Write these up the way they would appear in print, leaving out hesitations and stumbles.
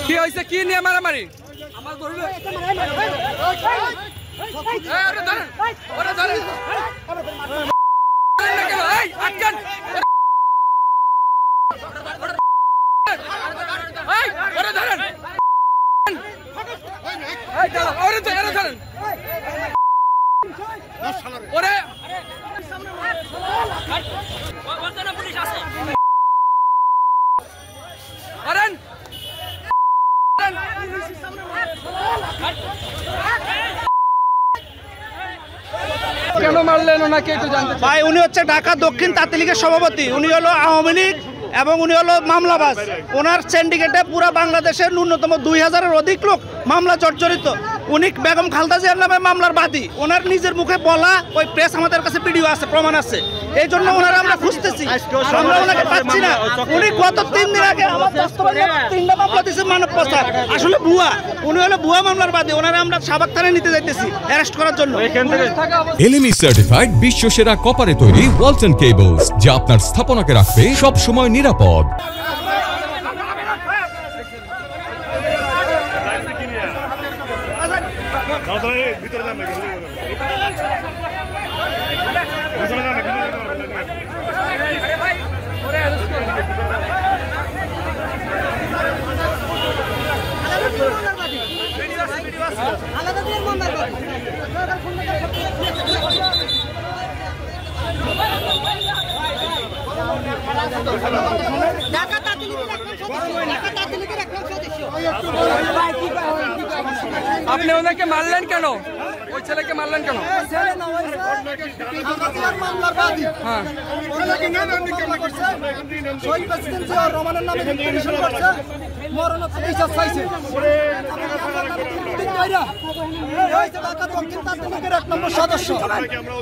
কি হয়েছে? কি নিয়ে মারামারি? কেন মারলেন ওনাকে একটু জানতে চাই। ভাই উনি হচ্ছে ঢাকা দক্ষিণ তাঁতিলীগের সভাপতি, উনি হলো আওয়ামী লীগ এবং উনি হলো মামলাবাজ। ওনার সিন্ডিকেটে পুরো বাংলাদেশের ন্যূনতম 2000-এর অধিক লোক মামলা জর্জরিত। উনি বেগম খালেদা জিয়ার নামে মামলার বাদী। ওনার নিজের মুখে বলা ওই প্রেস আমাদের কাছে ভিডিও আছে, প্রমাণ আছে। এই জন্য ওনারা আমরা খুঁজতেছি, আমরা ওনাকে পাচ্ছি না। উনি গত 3 দিন আগে আমার 3টা মামলা দিয়েছে মানব পাচার, আসলে ভুয়া। উনি হলো ভুয়া মামলার বাদী। ওনারা আমরা সাবাক থানায় নিতে যাইতেছি অ্যারেস্ট করার জন্য। এলএমই সার্টিফাইড বিশ্ব সেরা কপারে তৈরি ওয়ালটন কেবলস, যা আপনার স্থাপনাকে রাখবে সব সময় নিরাপদ। আপনি ওনাকে মারলেন কেন? ওই ছেলেকে মারলেন কেন?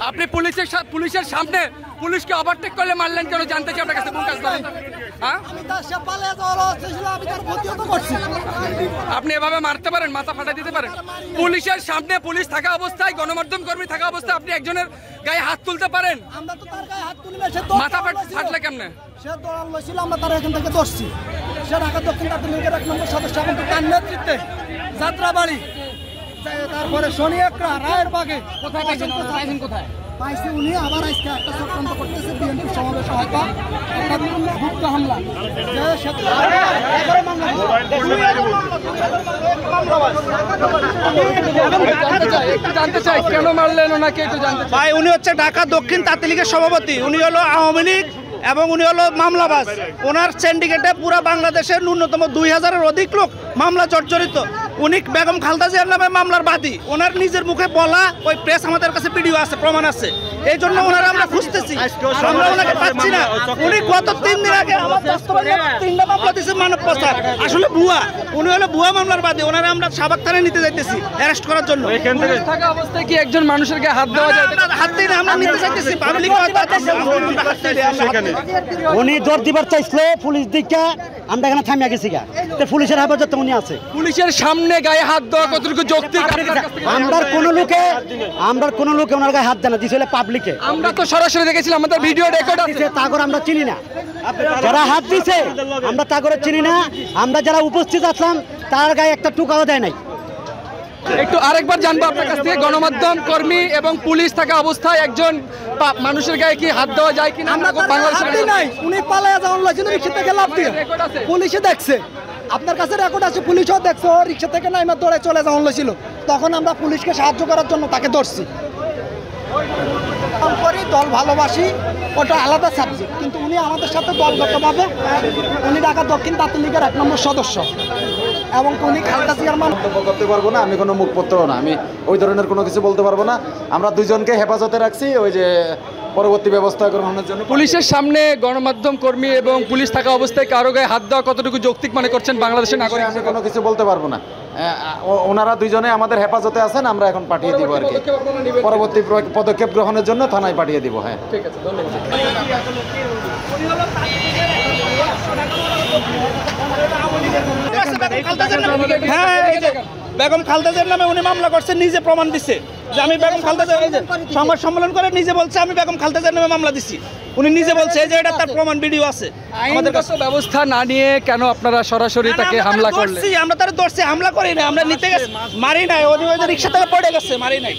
আপনি পুলিশের সামনে পুলিশকে ওভারটেক করলে মারলেন কেন? জানতে চাই আপনার কাছে। কোন কাজ করেন? আপনি এভাবে মারতে পারেন? মাথা ফাটাই দিতে পারেন? পুলিশের সামনে পুলিশ থাকা অবস্থায়, গণমাধ্যম কর্মী থাকা অবস্থায় আপনি একজনের গায়ে হাত তুলতে পারেন? মাথা ফাটলে কেমনে? সে দৌড়ান লইছিল, আমরা তারা এখান থেকে ধরছি। সে ঢাকা দক্ষিণ তাঁতিলীগের 1 নম্বর সদস্য, কিন্তু তার নেতৃত্বে যাত্রাবাড়ি, তারপরে শনি একরা রায়ের বাগে কোথায় পাইছি। উনি আবার আজকে একটা চক্রান্ত করতেছে বিএনপি সমাবেশ হয়তো গুপ্ত হামলা। জানতে চাই কেন মারলেন ওনাকে একটু জানতে চাই। ভাই উনি হচ্ছে ঢাকা দক্ষিণ তাঁতিলীগের সভাপতি, উনি হলো আওয়ামী লীগ এবং উনি হলো মামলাবাজ। ওনার সিন্ডিকেটে পুরো বাংলাদেশের ন্যূনতম 2000-এর অধিক লোক মামলা জর্জরিত। উনি বেগম খালেদা জিয়ার নামে মামলার বাদী। ওনার নিজের মুখে বলা ওই প্রেস আমাদের কাছে ভিডিও আছে, প্রমাণ আছে। এই জন্য ওনারা আমরা খুঁজতেছি, আমরা ওনাকে পাচ্ছি না। উনি গত 3 দিন আগে আমার 3টা মামলা দিয়েছে মানব পাচার, আসলে ভুয়া। উনি হলো ভুয়া মামলার বাদী। ওনারা আমরা সাবাক থানায় নিতে যাইতেছি অ্যারেস্ট করার জন্য। থাকা অবস্থায় কি একজন মানুষের গায়ে হাত দেওয়া যায়? হাত দিই না, আমরা নিতে চাইতেছি। পাবলিক উনি দৌড় দিবার চাইছিল, পুলিশ দিকে আমরা এখানে থামিয়া গেছি গা। পুলিশের হেফাজতে উনি আছে। পুলিশের সামনে গায়ে হাত দেওয়া কতটুকু যৌক্তিক? আমরা কোন লোকে ওনার গায়ে হাত দেয় না, দিছিল পাবলিকে। আমরা তো সরাসরি দেখেছিলাম, আমাদের ভিডিও রেকর্ড আছে। তাগর আমরা চিনি না, যারা হাত দিছে আমরা তাগরে চিনি না। আমরা যারা উপস্থিত আসলাম তার গায়ে একটা টুকাও দেয় নাই। একটু আরেকবার জানবো আপনার কাছ থেকে, গণমাধ্যম কর্মী এবং পুলিশ থাকা অবস্থায় একজন মানুষের গায়ে কি হাত দেওয়া যায় কিনা? আমরা বাংলাদেশে নাই, উনি পালায়া যাওয়ার লইছিল রিকশা থেকে লাফ দিয়ে। পুলিশে দেখছে, আপনার কাছে রেকর্ড আছে, পুলিশও দেখছে। ও রিকশা থেকে নাইমা দৌড়ে চলে যাওয়ার লইছিল। তখন আমরা পুলিশকে সাহায্য করার জন্য তাকে ধরছি। দল ভালোবাসি ওটা আলাদা সাবজেক্ট, কিন্তু উনি আমাদের সাথে দলগতভাবে, উনি ঢাকা দক্ষিণ তাঁতিলীগের 1 নম্বর সদস্য এবং উনি খালেদা জিয়ার মন্তব্য করতে পারবো না। আমি কোনো মুখপত্রও না, আমি ওই ধরনের কোনো কিছু বলতে পারবো না। আমরা দুজনকে হেফাজতে রাখছি ওই যে পরবর্তী ব্যবস্থা গ্রহণের জন্য। পুলিশের সামনে গণমাধ্যম কর্মী এবং পুলিশ থাকা অবস্থায় কারো গায়ে হাত দেওয়া কতটুকু যৌক্তিক মনে করছেন বাংলাদেশের নাগরিক? আমি কোনো কিছু বলতে পারবো না। ওনারা দুজনে আমাদের হেফাজতে আছেন, আমরা এখন পাঠিয়ে দিব আর কি। পরবর্তী পদক্ষেপ গ্রহণের জন্য থানায় পাঠিয়ে দিব। হ্যাঁ, ঠিক আছে, ধন্যবাদ। বেগম খালেদা জিয়ার নামে উনি মামলা করছে, নিজে প্রমাণ দিচ্ছে যে আমি বেগম খালেদা জিয়ার সংবাদ সম্মেলন করে নিজে বলছে আমি বেগম খালেদা জিয়ার নামে মামলা দিচ্ছি। উনি নিজে বলছে এই যে এটা তার প্রমাণ ভিডিও আছে আমাদের কাছে। আইনগত ব্যবস্থা না নিয়ে কেন আপনারা সরাসরি তাকে হামলা করলেন? আমরা তার ধরছি, হামলা করি না, আমরা নিতে গেছি, মারি নাই, ওই রিক্সা থেকে পড়ে গেছে, মারি নাই।